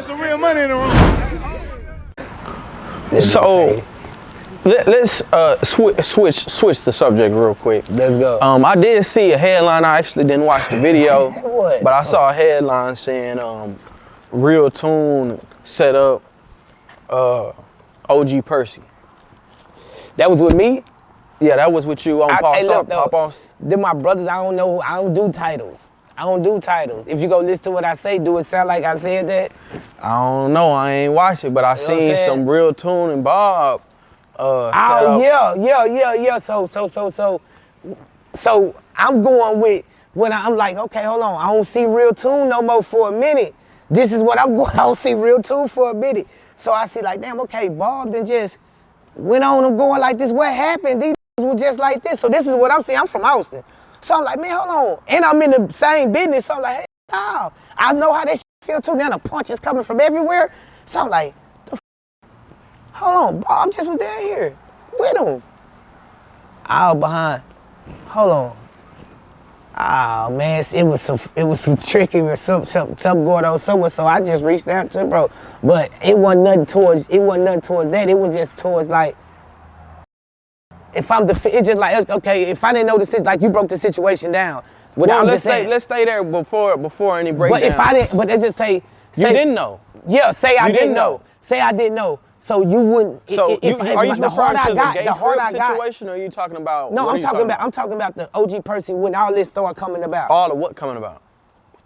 There's some real money in the room. So let's switch the subject real quick. Let's go. I did see a headline. I actually didn't watch the video, What? but I saw a headline saying RealToon set up OG Percy. That was with me? Yeah, that was with you on Pop-Offs. Then my brothers, I don't know, I don't do titles. I don't do titles. If you go listen to what I say, do it sound like I said that? I don't know, I ain't watched it, but I seen some RealToon and Bob yeah. So I'm going with when I'm like, okay, hold on, I don't see RealToon no more for a minute. This is what I'm going, I don't see RealToon for a minute. So I see like, damn, okay, Bob then just went on and going like this. What happened? These were just like this. So this is what I'm seeing. I'm from Austin. So I'm like, man, hold on. And I'm in the same business. So I'm like, hey, no. I know how that shit feel too. Now the punch is coming from everywhere. So I'm like, hold on, Bob just was down here with him. All behind. Hold on. Oh man, it was some tricky or something going on somewhere. So I just reached out to bro. But it wasn't nothing towards that. It was just towards like, if I'm it's just like, okay, if I didn't know the situation, like you broke the situation down. Well, let's stay there before any breakdown. But if I didn't, but let's just say you didn't know. Yeah, say I didn't know. Say I didn't know. So you wouldn't. So are you referring to the gay crib situation, or are you talking about? No, I'm talking about the OG Percy when all this started coming about. All of what coming about?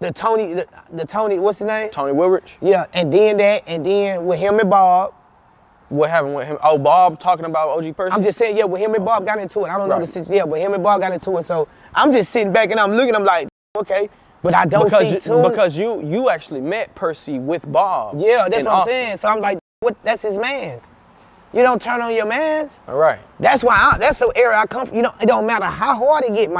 The Tony, what's his name? Tony Wilrich. Yeah, and then with him and Bob. What happened with him? Oh, Bob talking about OG Percy? I'm just saying, yeah, with him and Bob got into it. I don't know the situation. Yeah, but him and Bob got into it. So I'm just sitting back and I'm looking. I'm like, okay, but I don't see Tune. Because you actually met Percy with Bob. Yeah, that's what I'm saying. So I'm like, what? That's his man's. You don't turn on your man's. All right. That's why. That's the area I come from. It don't matter how hard it get,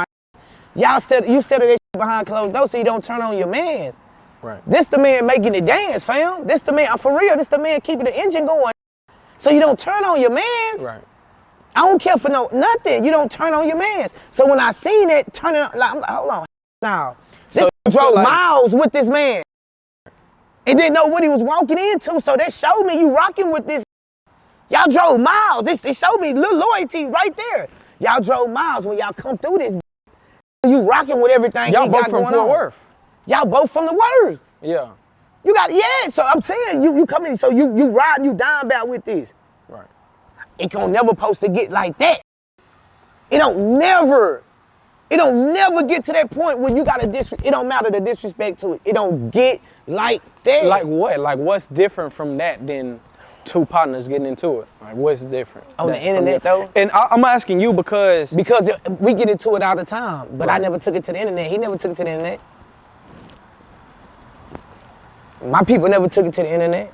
you settle that shit behind closed doors, so you don't turn on your man's. Right. This the man making it dance, fam. This the man, for real. This the man keeping the engine going. So you don't turn on your mans. Right. I don't care for nothing. You don't turn on your mans. So when I seen it, turning on, like, I'm like, hold on, now. This drove miles with this man. And didn't know what he was walking into, so that showed me you rocking with this. Y'all drove miles. It showed me little loyalty right there. Y'all drove miles when y'all come through this. You rocking with everything y'all he both got from going Fort on. Worth. Y'all both from the Worth. Yeah. You got, so I'm saying you come in, so you riding, you down bad with this. Right. It don't never supposed to get like that. It don't never get to that point where you got it don't matter the disrespect to it. It don't get like that. Like what? Like what's different from that than two partners getting into it? Like what's different? On the internet though? And I'm asking you because we get into it all the time, but right. I never took it to the internet. He never took it to the internet. My people never took it to the internet.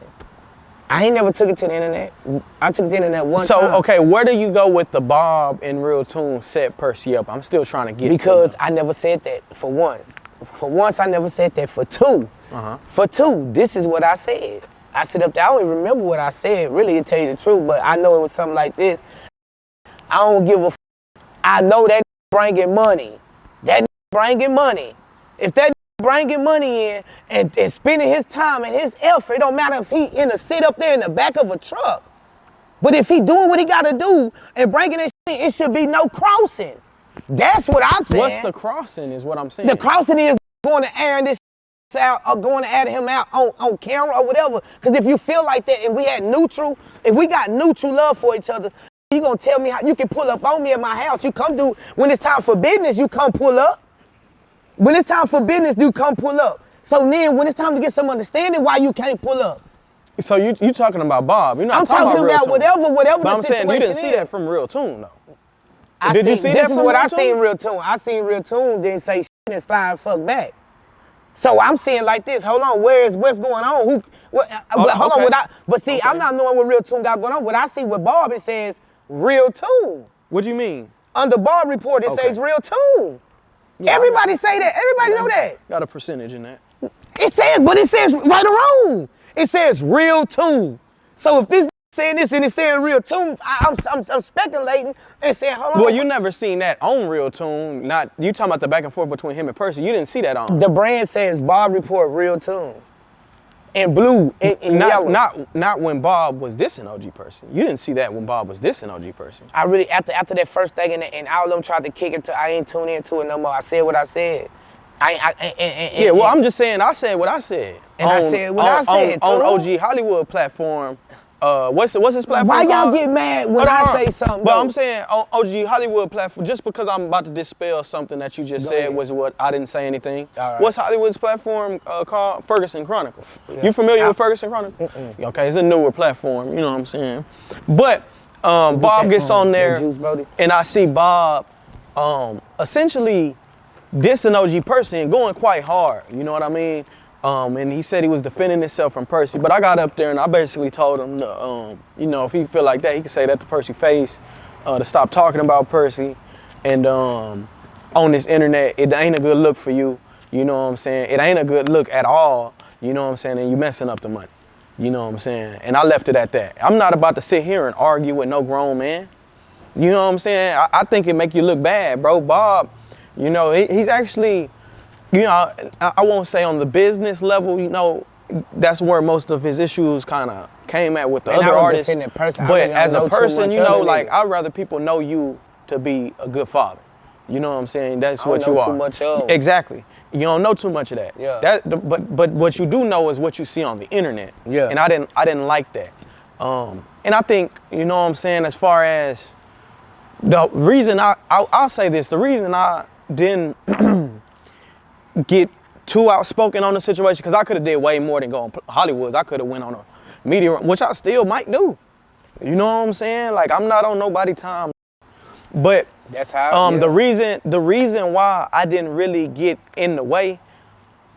I ain't never took it to the internet. I took it to the internet one time. So, okay, where do you go with the Bob and RealToon set Percy up? I'm still trying to get because I never said that for once. For once, I never said that. For two, For two, this is what I said. I sit up there, I don't even remember what I said, really, to tell you the truth, but I know it was something like this. I don't give a I know that bringing money. That bringing money. If that bringing money in and spending his time and his effort, it don't matter if he in a sit up there in the back of a truck. But if he doing what he got to do and bringing that shit, it should be no crossing. That's what I'm saying. What's the crossing is what I'm saying. The crossing is going to air this out or going to add him out on camera or whatever. Because if you feel like that and we had neutral, if we got neutral love for each other, you going to tell me how you can pull up on me at my house. You come do, when it's time for business, you come pull up. When it's time for business, you come pull up. So then when it's time to get some understanding, why you can't pull up? So you talking about Bob? You're not I'm talking about whatever. But I'm saying you didn't see that from RealToon though. Did you see that from RealToon? This is what I seen RealToon. I seen RealToon didn't say shit and slide fuck back. So I'm saying like this. Hold on, what's going on? Hold on. But see, I'm not knowing what RealToon got going on. What I see with Bob, it says RealToon. What do you mean? Under Bob report, it says RealToon. Yeah, everybody say that. Everybody know that. Got a percentage in that. It says right or wrong. It says RealToon. So if this saying this and it's saying RealToon, I'm speculating and saying, hold on. Well, you never seen that on RealToon. Not you talking about the back and forth between him and Percy. You didn't see that on. The brand says Bob report RealToon. And blue, and yellow. Not when Bob was dissing OG Percy. You didn't see that when Bob was dissing OG Percy. I really, after that first thing, and all of them tried to kick it to, I ain't tune into it no more. I said what I said. I'm just saying, I said what I said. And I said what I said, on OG Hollywood platform. What's his platform? Why y'all get mad when I say something? But I'm saying on OG Hollywood platform, just because I'm about to dispel something that you just said was what I didn't say anything. Right. What's Hollywood's platform called? Ferguson Chronicle. Yeah. You familiar with Ferguson Chronicle? Okay, it's a newer platform. You know what I'm saying? But Bob gets on there, and I see Bob essentially dissing OG Percy and going quite hard. You know what I mean? And he said he was defending himself from Percy, but I got up there and I basically told him, you know, if he feel like that, he could say that to Percy face, to stop talking about Percy. And on this internet, it ain't a good look for you. You know what I'm saying? It ain't a good look at all. You know what I'm saying? And you messing up the money. You know what I'm saying? And I left it at that. I'm not about to sit here and argue with no grown man. You know what I'm saying? I think it make you look bad, bro. Bob, you know, he's actually, you know, I won't say on the business level, you know, that's where most of his issues kind of came at with the other artists. But as a person, you know, like, I'd rather people know you to be a good father. You know what I'm saying? That's what you are. Too much of. Exactly. You don't know too much of that. Yeah. But what you do know is what you see on the internet. Yeah. And I didn't like that. And I think, you know what I'm saying, as far as the reason I'll say this, the reason I didn't get too outspoken on the situation, because I could have did way more than going Hollywoods. I could have went on a media, which I still might do. You know what I'm saying? Like, I'm not on nobody's time. But that's how. The reason why I didn't really get in the way,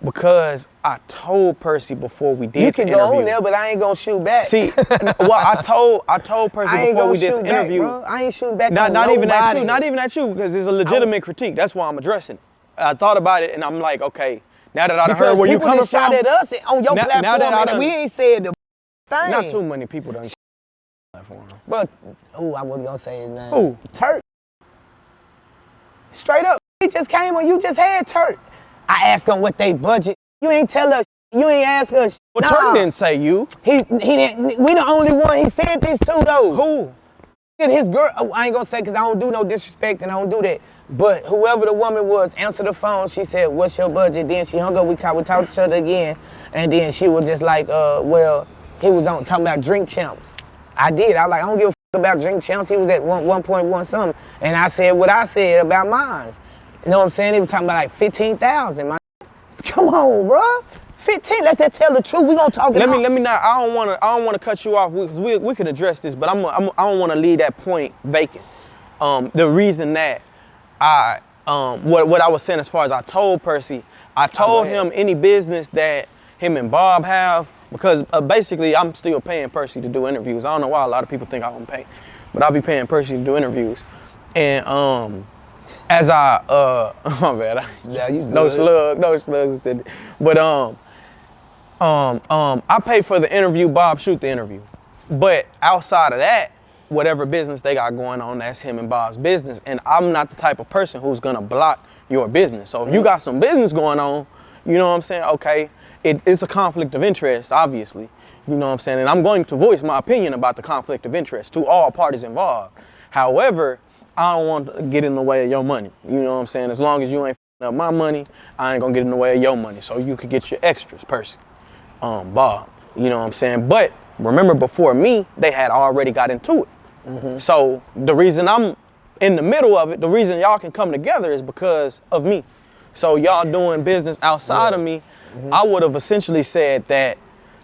because I told Percy before we did the interview. You can go on there, but I ain't gonna shoot back. See, well, I told Percy before we did the interview. Back, bro. I ain't shooting back. Not even at you, because it's a legitimate critique. That's why I'm addressing it. I thought about it, and I'm like, okay, now that I heard where you coming from. Shot at us on your platform, and we ain't said the thing. Not too many people done platform. But I wasn't gonna say his name. Who? Turk. Straight up, he just came on. You just had Turk. I asked him what they budget. You ain't tell us. You ain't ask us. Well, nah. Turk didn't say you. He didn't. We the only one. He said this too though. Who? And his girl. I ain't gonna say because I don't do no disrespect and I don't do that. But whoever the woman was answered the phone. She said, "What's your budget?" Then she hung up. We talked to each other again, and then she was just like, "Well, he was on talking about Drink Champs." I did. I was like, I don't give a fuck about Drink Champs. He was at 1.1 something, and I said what I said about mine. You know what I'm saying? He was talking about like 15,000. Man, come on, bro. 15. Let's just tell the truth. We gonna talk. Let me not. I don't wanna cut you off because we can address this, but I don't wanna leave that point vacant. The reason that what I was saying as far as I told Percy, I told him any business that him and Bob have, because basically I'm still paying Percy to do interviews. I don't know why a lot of people think I don't pay, but I'll be paying Percy to do interviews. And as I my bad, no slugs did. But I pay for the interview, Bob shoot the interview. But outside of that, whatever business they got going on, that's him and Bob's business. And I'm not the type of person who's gonna block your business. So if you got some business going on, you know what I'm saying? Okay, it's a conflict of interest, obviously. You know what I'm saying? And I'm going to voice my opinion about the conflict of interest to all parties involved. However, I don't want to get in the way of your money. You know what I'm saying? As long as you ain't f***ing up my money, I ain't gonna get in the way of your money. So you could get your extras, Percy. Bob, you know what I'm saying? But remember, before me, they had already got into it. Mm-hmm. So the reason I'm in the middle of it, the reason y'all can come together is because of me. So y'all doing business outside of me, I would have essentially said that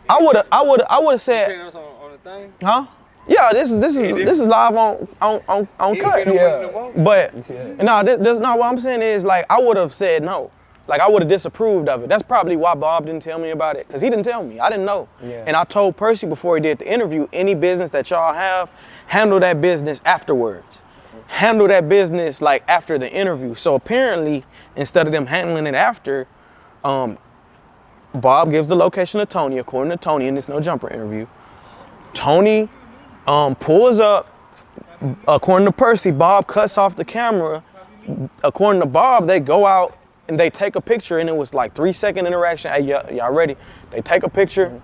I would have said, on the thing? huh? Yeah, this is live on cut. Yeah. But no, that's not what I'm saying is, like, I would have said no. Like, I would have disapproved of it. That's probably why Bob didn't tell me about it, because he didn't tell me. I didn't know. Yeah. And I told Percy before he did the interview, any business that y'all have, handle that business afterwards. Handle that business, like, after the interview. So apparently, instead of them handling it after, Bob gives the location to Tony, according to Tony in this No Jumper interview. Tony pulls up. According to Percy, Bob cuts off the camera. According to Bob, they go out and they take a picture, and it was like 3-second interaction. Hey, y'all ready? They take a picture,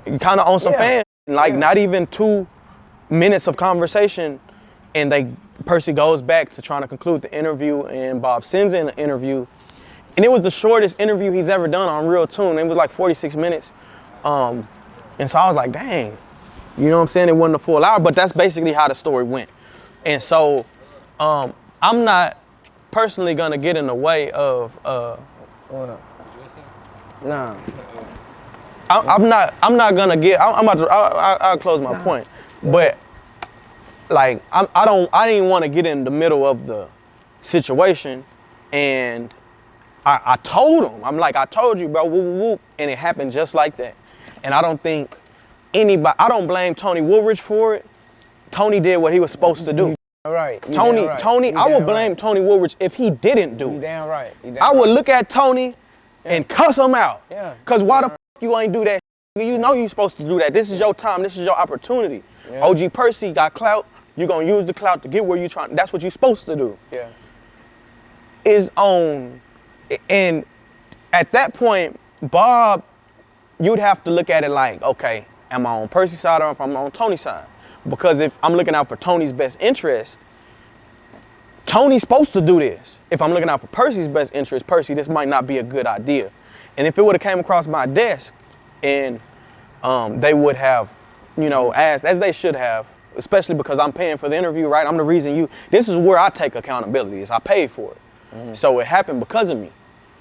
kind of on some fan, like not even 2 minutes of conversation, and Percy goes back to trying to conclude the interview, and Bob sends in an interview, and it was the shortest interview he's ever done on RealToon. It was like 46 minutes, and so I was like, dang, you know what I'm saying? It wasn't a full hour, but that's basically how the story went. And so I'm not personally gonna get in the way of Nah. I'm not gonna get. I'll close my point, but like I didn't want to get in the middle of the situation, and I told him, I'm like, I told you, bro, whoop, whoop, whoop, and it happened just like that. And I don't think anybody. I don't blame Tony Woolridge for it. Tony did what he was supposed to do. Right. Tony, I would blame Tony Woolridge if he didn't do it. You damn right. I would look at Tony and cuss him out. Yeah. Cause why the f you ain't do that? You know you supposed to do that. This is your time. This is your opportunity. Yeah. OG Percy got clout. You gonna use the clout to get where you trying. That's what you supposed to do. Yeah. Is on, and at that point, Bob, you'd have to look at it like, okay, am I on Percy's side or if I'm on Tony's side? Because if I'm looking out for Tony's best interest, Tony's supposed to do this. If I'm looking out for Percy's best interest, Percy, this might not be a good idea. And if it would have came across my desk and they would have, you know, asked, as they should have, especially because I'm paying for the interview, right? I'm the reason this is where I take accountability, is I paid for it. So it happened because of me.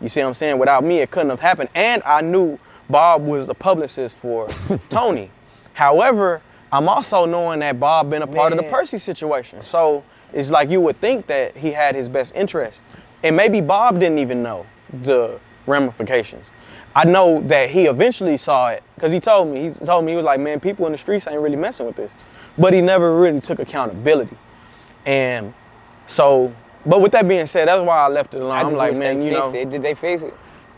You see what I'm saying? Without me, it couldn't have happened. And I knew Bob was the publicist for Tony. However, I'm also knowing that Bob been a part of the Percy situation. So it's like you would think that he had his best interest. And maybe Bob didn't even know the ramifications. I know that he eventually saw it because he told me, he was like, man, people in the streets ain't really messing with this. But he never really took accountability. And so, but with that being said, that's why I left it alone. I'm like, man, you know. Did they fix it?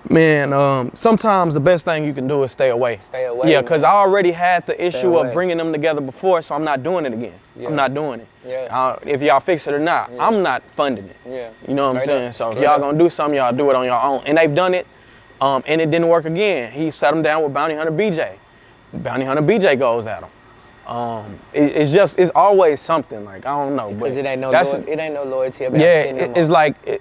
Man, sometimes the best thing you can do is stay away. Stay away. Yeah, because I already had the issue of bringing them together before, so I'm not doing it again. Yeah. I'm not doing it. Yeah. If y'all fix it or not, I'm not funding it. Yeah. You know what I'm saying? So if y'all gonna do something, y'all do it on your own. And they've done it, and it didn't work again. He sat them down with Bounty Hunter BJ. Bounty Hunter BJ goes at him. It's always something, like, I don't know. Because it ain't no loyalty about shit no more.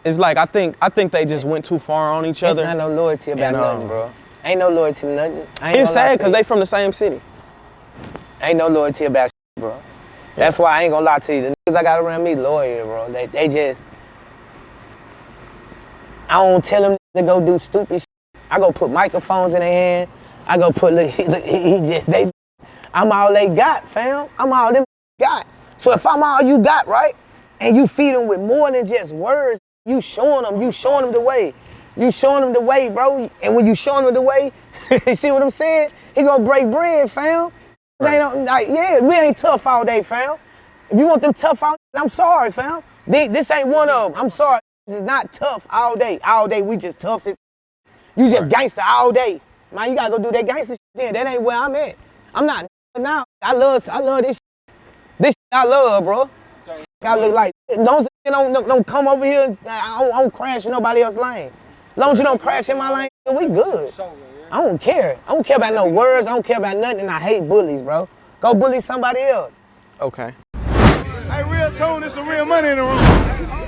It's like I think they just went too far on each other. It's not no loyalty about nothing, bro. Ain't no loyalty to nothing. It's sad because they from the same city. Ain't no loyalty about shit, bro. That's why I ain't gonna lie to you. The niggas I got around me loyal, bro. They just, I don't tell them to go do stupid shit. I go put microphones in their hand. I go put, I'm all they got, fam. I'm all them got. So if I'm all you got, right, and you feed them with more than just words, you showing them the way. You showing them the way, bro. And when you showing them the way, you see what I'm saying? He gonna break bread, fam. Right. We ain't tough all day, fam. If you want them tough all day, I'm sorry, fam. This ain't one of them. I'm sorry. This is not tough all day. All day, we just tough as you just gangster all day. Man, you gotta go do that gangster shit then. That ain't where I'm at. I'm not now. I love this shit. This shit I love, bro. I look like, don't come over here. I don't crash in nobody else's lane. As long as you don't crash in my lane, we good. I don't care. I don't care about no words. I don't care about nothing. And I hate bullies, bro. Go bully somebody else. Okay. Hey, RealToon, it's some real money in the room.